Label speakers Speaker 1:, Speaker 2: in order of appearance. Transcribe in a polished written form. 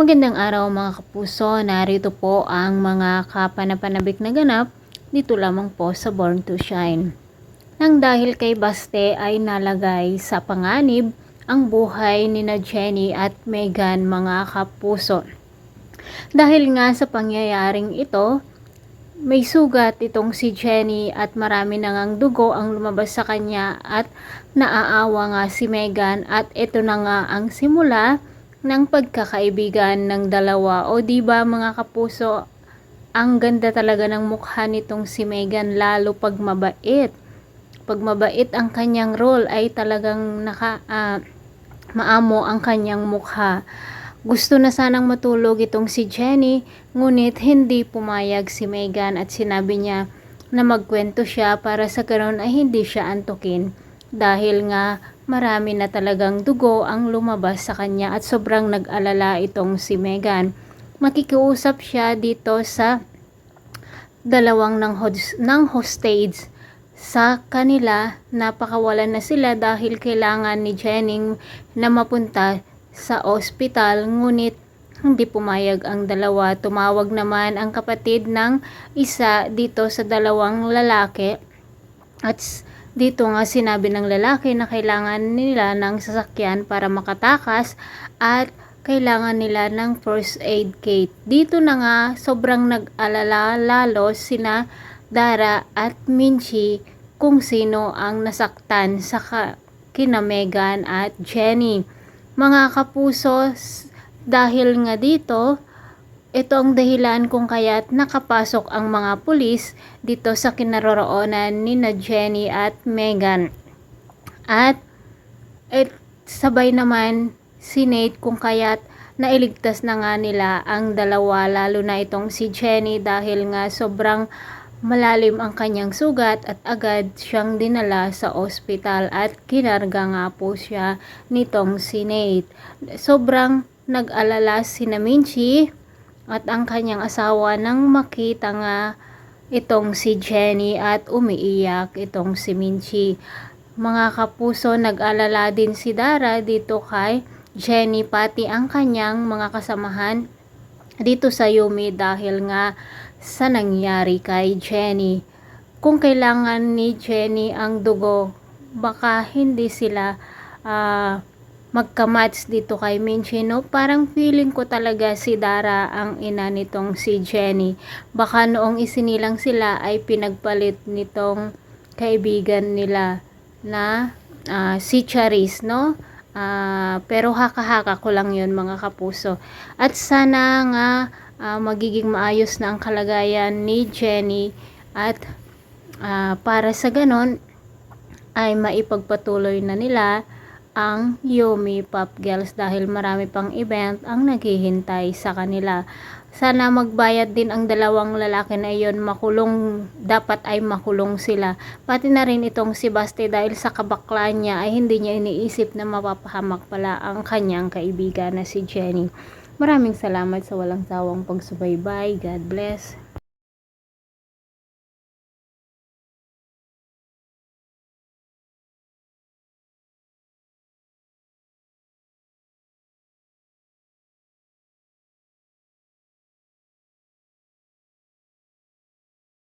Speaker 1: Magandang araw mga kapuso, narito po ang mga kapanapanabik na ganap dito lamang po sa Born to Shine. Nang dahil kay Baste ay nalagay sa panganib ang buhay ni na Jenny at Meghan mga kapuso. Dahil nga sa pangyayaring ito, may sugat itong si Jenny at marami na ngang dugo ang lumabas sa kanya at naaawa nga si Meghan at ito na nga ang simula ng pagkakaibigan ng dalawa. O di ba mga kapuso, ang ganda talaga ng mukha nitong si Meghan lalo pag mabait. Pag mabait ang kanyang role ay talagang maamo ang kanyang mukha. Gusto na sanang matulog itong si Jenny, ngunit hindi pumayag si Meghan at sinabi niya na magkwento siya para sa ganoon ay hindi siya antukin. Dahil nga marami na talagang dugo ang lumabas sa kanya at sobrang nag-alala itong si Meghan. Makikiusap siya dito sa dalawang ng hostage sa kanila. Napakawalan na sila dahil kailangan ni Jenny na mapunta sa ospital, ngunit hindi pumayag ang dalawa. Tumawag naman ang kapatid ng isa dito sa dalawang lalaki at dito nga sinabi ng lalaki na kailangan nila ng sasakyan para makatakas at kailangan nila ng first aid kit. Dito na nga sobrang nag-alala lalo sina Dara at Minchi kung sino ang nasaktan sa kina Meghan at Jenny. Mga kapuso, dahil nga dito, ito ang dahilan kung kaya't nakapasok ang mga pulis dito sa kinaroroonan ni na Jenny at Meghan. At sabay naman si Nate kung kaya't nailigtas na nga nila ang dalawa, lalo na itong si Jenny dahil nga sobrang malalim ang kanyang sugat at agad siyang dinala sa ospital at kinarga nga po siya nitong si Nate. Sobrang nag-alala si Minchi at ang kanyang asawa nang makita nga itong si Jenny at umiiyak itong si Minchi. Mga kapuso, nag-alala din si Dara dito kay Jenny pati ang kanyang mga kasamahan dito sa Yumi dahil nga sa nangyari kay Jenny. Kung kailangan ni Jenny ang dugo, baka hindi sila magka-match dito kay Minchi, no? Parang feeling ko talaga si Dara ang ina nitong si Jenny. Baka noong isinilang sila ay pinagpalit nitong kaibigan nila na si Charis, no? Pero haka-haka ko lang yun mga kapuso. At sana nga magiging maayos na ang kalagayan ni Jenny at para sa ganon ay maipagpatuloy na nila ang Yumi Pop Girls dahil marami pang event ang naghihintay sa kanila. Sana magbayad din ang dalawang lalaki na iyon, makulong, dapat ay makulong sila. Pati na rin itong si Baste dahil sa kabaklaan niya ay hindi niya iniisip na mapapahamak pala ang kanyang kaibigan na si Jenny. Maraming salamat sa walang sawang pagsubaybay. God bless.